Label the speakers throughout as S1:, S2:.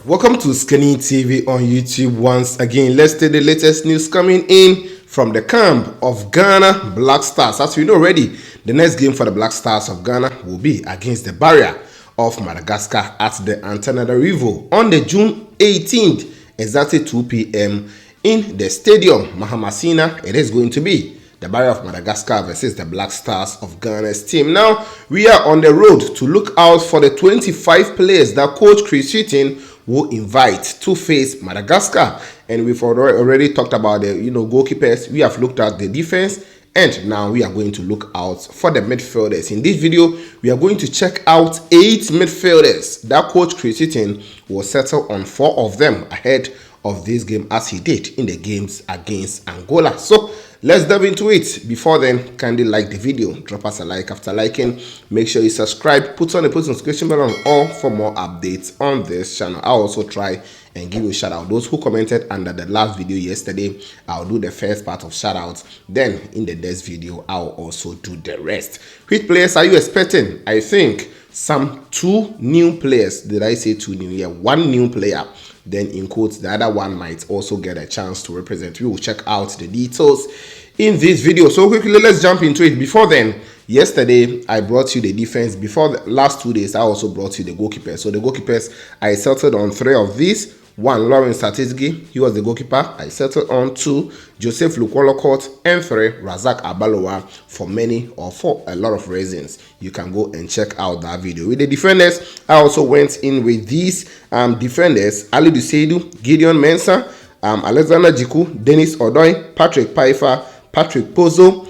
S1: Welcome to HUGHTON'S TV on YouTube once again. Let's take the latest news coming in from the camp of Ghana Black Stars. As we know already, the next game for the Black Stars of Ghana will be against the barrier of Madagascar at the Antananarivo on the June 18th, exactly 2 p.m. in the stadium Mahamasina. It is going to be the barrier of Madagascar versus the Black Stars of Ghana's team. Now, we are on the road to look out for the 25 players that Coach Chris Hughton will invite to face Madagascar. And we've already talked about the goalkeepers. We have looked at the defense, and now we are going to look out for the midfielders. In this video, we are going to check out 8 midfielders that Coach Chris Hughton will settle on 4 of them ahead of this game, as he did in the games against Angola. So let's dive into it. Before then, kindly like the video, drop us a like. After liking, make sure you subscribe, put on the post notification bell on all for more updates on this channel. I'll also try and give you a shout out. Those who commented under the last video yesterday, I'll do the first part of shout outs. Then in the next video, I'll also do the rest. Which players are you expecting? I think some 2 new players. Did I say 2 new? Yeah, 1 new player. Then in quotes, the other one might also get a chance to represent. We will check out the details in this video. So quickly, let's jump into it. Before then, yesterday I brought you the defense. Before the last 2 days, I also brought you the goalkeepers. So the goalkeepers, I settled on 3 of these. 1, Lawrence Satisgi, he was the goalkeeper. I settled on 2, Joseph Lukwolokot, and 3, Razak Abalowa, for a lot of reasons. You can go and check out that video. With the defenders, I also went in with these defenders: Ali Duseidu, Gideon Mensah, Alexander Jiku, Dennis Odoi, Patrick Paifa, Patrick Pozo,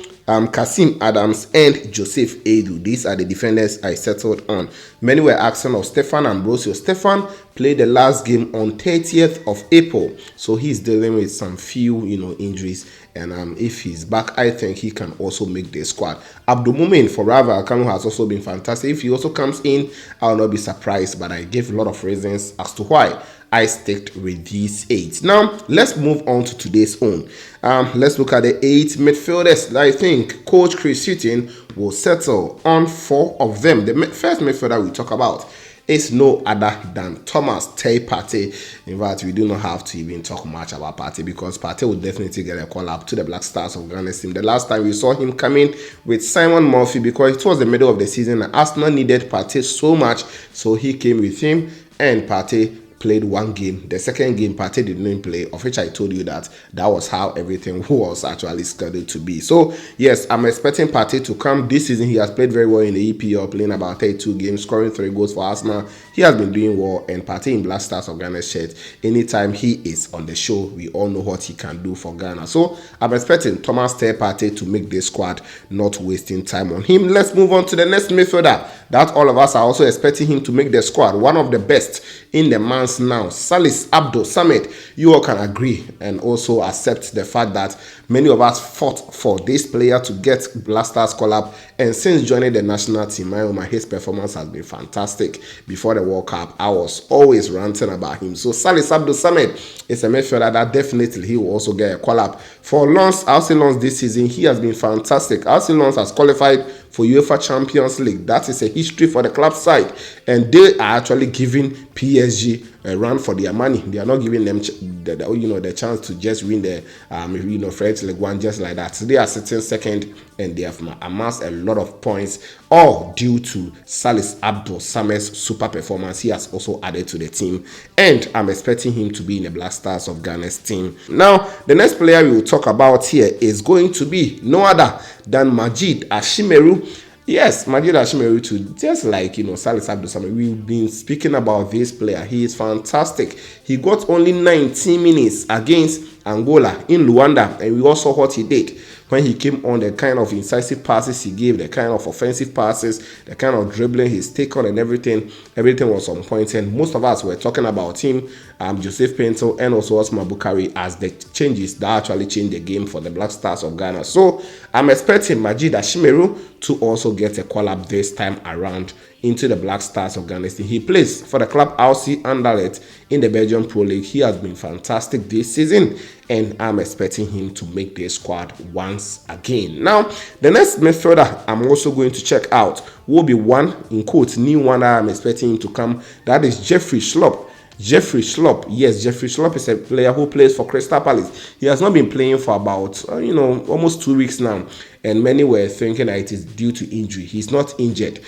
S1: Kasim Adams, and Joseph Edu. These are the defenders I settled on. Many were asking of Stefan Ambrosio. Stefan played the last game on 30th of April, so he's dealing with some few injuries, and if he's back, I think he can also make the squad. Abdulmumin for Rafa Alkano has also been fantastic. If he also comes in, I'll not be surprised, but I gave a lot of reasons as to why I sticked with these 8. Now, let's move on to today's own. Let's look at the 8 midfielders. I think Coach Chris Hughton will settle on 4 of them. The first midfielder we talk about is no other than Thomas Partey. In fact, we do not have to even talk much about Partey, because Partey will definitely get a call up to the Black Stars of Ghana's team. The last time we saw him coming with Simon Murphy, because it was the middle of the season and Arsenal needed Partey so much, so he came with him, and Partey played 1 game. The second game, Partey didn't play, of which I told you that was how everything was actually scheduled to be. So yes, I'm expecting Partey to come this season. He has played very well in the EPL, playing about 32 games, scoring 3 goals for Arsenal. He has been doing well, and Partey in Black Stars of Ghana's shirt, anytime he is on the show, we all know what he can do for Ghana. So I'm expecting Thomas Partey to make this squad, not wasting time on him. Let's move on to the next midfielder that all of us are also expecting him to make the squad. One of the best in the man's now, Salis Abdul Samed. You all can agree and also accept the fact that many of us fought for this player to get Black Stars call up, and since joining the national team, his performance has been fantastic. Before the World Cup, I was always ranting about him. So Salis Abdul Samed is a midfielder that definitely he will also get a call up. For Lens, RC Lens this season, he has been fantastic. RC Lens has qualified for UEFA Champions League. That is a history for the club side, and they are actually giving PSG a run for their money. They are not giving them the chance to just win the French League 1 just like that. So they are sitting second, and they have amassed a lot of points, all due to Salis Abdul Samed's super performance. He has also added to the team, and I'm expecting him to be in the Black Stars of Ghana's team. Now, the next player we will talk about here is going to be no other than Majid Ashimeru. Yes, Majid Ashimeru too, just like Salis Abdul Samed. We've been speaking about this player. He is fantastic. He got only 19 minutes against Angola in Luanda, and we all saw what he did when he came on. The kind of incisive passes he gave, the kind of offensive passes, the kind of dribbling, his take on, and everything was on point. And most of us were talking about him, Joseph Pinto, and also Osman Bukari as the changes that actually changed the game for the Black Stars of Ghana. So I'm expecting Majid Ashimeru to also get a call up this time around into the Black Stars of Ghana. He plays for the club RC Anderlecht in the Belgian Pro League. He has been fantastic this season, and I'm expecting him to make the squad once again. Now, the next midfielder I'm also going to check out will be one, in quotes, new one that I'm expecting him to come. That is Jeffrey Schlupp. Jeffrey Schlupp. Yes, Jeffrey Schlupp is a player who plays for Crystal Palace. He has not been playing for about, almost 2 weeks now. And many were thinking that it is due to injury. He's not injured.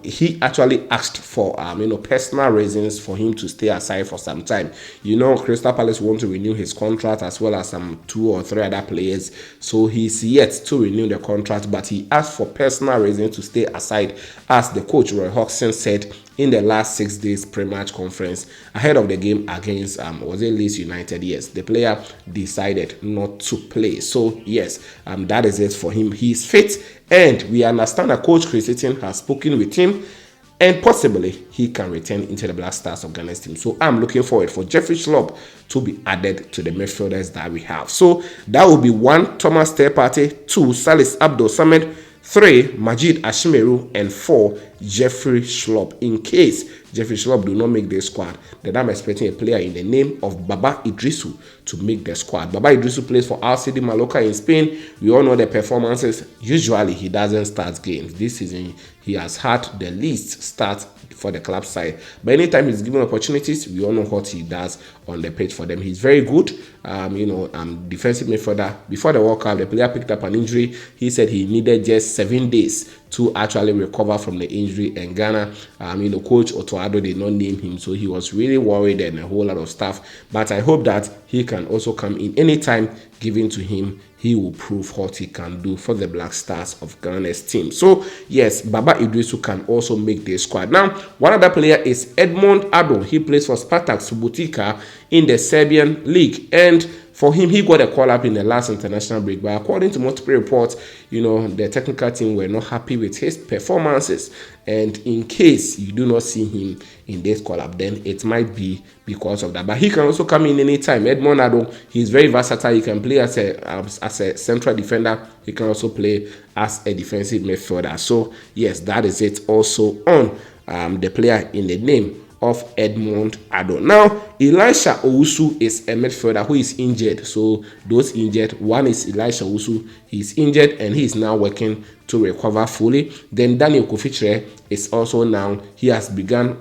S1: He actually asked for, personal reasons for him to stay aside for some time. Crystal Palace want to renew his contract as well as some 2 or 3 other players. So he's yet to renew the contract, but he asked for personal reasons to stay aside, as the coach Roy Hodgson said in the last 6 days pre-match conference ahead of the game against was it Leeds United. Yes, the player decided not to play. So yes, that is it for him. He's fit, and we understand that Coach Chris Hitton has spoken with him, and possibly he can return into the Black Stars of Ghana's team. So I'm looking forward for Jeffrey Schlupp to be added to the midfielders that we have. So that will be 1, Thomas Partey, 2, Salis Abdul Samed, 3, Majid Ashimeru, and 4, Jeffrey Schlupp. In case Jeffrey Schlupp do not make the squad, then I'm expecting a player in the name of Baba Idrisu to make the squad. Baba Idrisu plays for RCD Mallorca in Spain. We all know the performances. Usually he doesn't start games. This season he has had the least start for the club side, but anytime he's given opportunities, we all know what he does on the pitch for them. He's very good. Defensive midfielder. Before the World Cup, the player picked up an injury. He said he needed just 7 days to actually recover from the injury, and Ghana, Coach Otoado did not name him, so he was really worried and a whole lot of stuff. But I hope that he can also come in anytime given to him. He will prove what he can do for the Black Stars of Ghana's team. So yes, Baba Idrisu can also make the squad. Now, one other player is Edmond Ado. He plays for Spartak Subotica in the Serbian league, and for him, he got a call-up in the last international break, but according to multiple reports, the technical team were not happy with his performances. And in case you do not see him in this call-up, then it might be because of that. But he can also come in anytime. Edmond Ado, he's very versatile. He can play as a central defender. He can also play as a defensive midfielder. So yes, that is it also on the player in the name of Edmond Ado. Now, Elisha Owusu is a midfielder who is injured. So those injured, one is Elisha Owusu. He's injured and he is now working to recover fully. Then Daniel Kofichire is also now, he has begun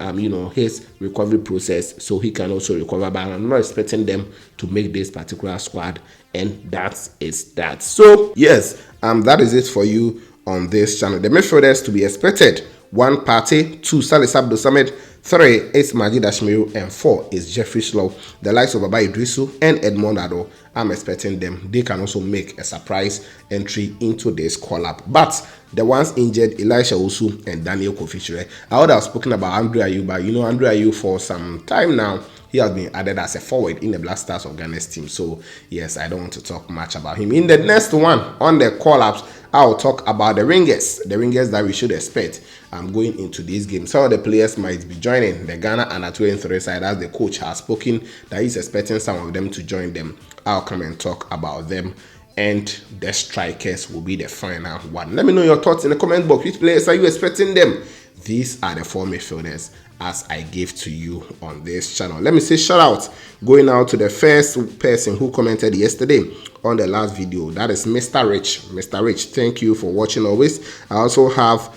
S1: his recovery process, so he can also recover, but I'm not expecting them to make this particular squad, and that is that. So yes, that is it for you on this channel. The midfielders to be expected: 1, Partey; 2, Salis Abdul Samed; 3 is Majid Ashmiru, and 4 is Jeffrey Schlupp. The likes of Baba Idrisu and Edmond Ado, I'm expecting them. They can also make a surprise entry into this call-up. But the ones injured, Elisha Owusu and Daniel Kofichire. I would have spoken about Andre Ayew, but Andre Ayew for some time now, he has been added as a forward in the Black Stars of Ghana's team. So yes, I don't want to talk much about him. In the next one on the call-ups, I'll talk about the ringers that we should expect going into this game. Some of the players might be joining the Ghana under 23 side, as the coach has spoken that he's expecting some of them to join them. I'll come and talk about them, and the strikers will be the final one. Let me know your thoughts in the comment box. Which players are you expecting them? These are the 4 midfielders as I gave to you on this channel. Let me say shout out going out to the first person who commented yesterday on the last video. That is Mr. Rich. Mr. Rich, thank you for watching always. I also have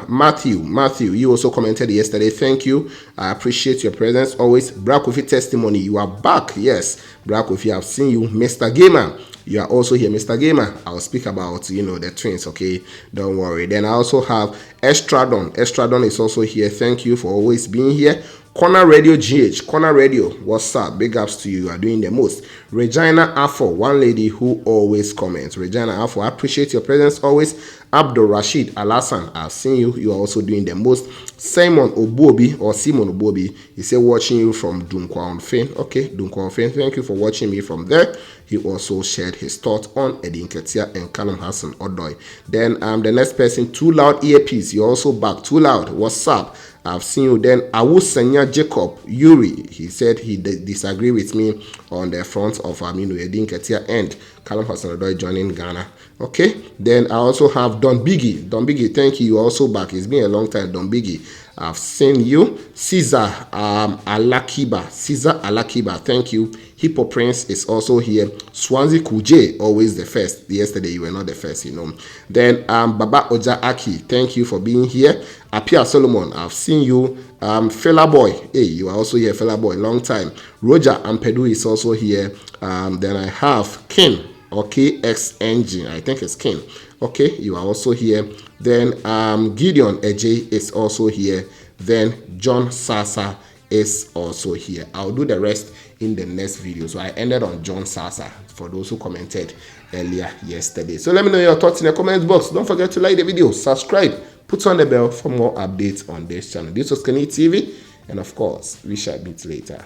S1: Matthew, you also commented yesterday. Thank you. I appreciate your presence always. Brakofi testimony, you are back. Yes, Brakofi, I've seen you. Mr. Gamer, you are also here. Mr. Gamer, I'll speak about the twins, okay? Don't worry. Then I also have Estradon. Estradon is also here. Thank you for always being here. Corner Radio GH, Corner Radio, what's up? Big ups to you. You are doing the most. Regina Afo, one lady who always comments. Regina Afo, I appreciate your presence always. Abdul Rashid Alassan, I've seen you. You are also doing the most. Simon Obobi, or Simon Obobi, he said watching you from Dunkwa-on-Fen. Okay, Dunkwa-on-Fen, thank you for watching me from there. He also shared his thoughts on Eddie Nketiah and Callum Hassan Odoi. Then the next person, Too Loud Earpiece, you're also back. Too Loud, what's up? I've seen you. Then Awusanya Jacob Yuri, he said he disagree with me on the front of Eddie Nketiah and Callum Hassan Odoi joining Ghana. Okay, then I also have Don Biggie, thank you. You're also back. It's been a long time, Don Biggie. I've seen you. Caesar Alakiba, thank you. Hippo Prince is also here. Swansea Kuje, always the first. Yesterday you were not the first, you know. Then Baba Oja Aki, thank you for being here. Apia Solomon, I've seen you. Fella Boy, hey, you are also here, Fella Boy, long time. Roger Ampedu is also here. Then I have Ken, okay, X Engine, I think it's Ken. Okay, you are also here. Then Gideon Eje is also here. Then John Sasa is also here. I'll do the rest in the next video. So I ended on John Sasa for those who commented earlier yesterday. So let me know your thoughts in the comment box. Don't forget to like the video, subscribe, put on the bell for more updates on this channel. This was HUGHTON'S TV, and of course, we shall meet later.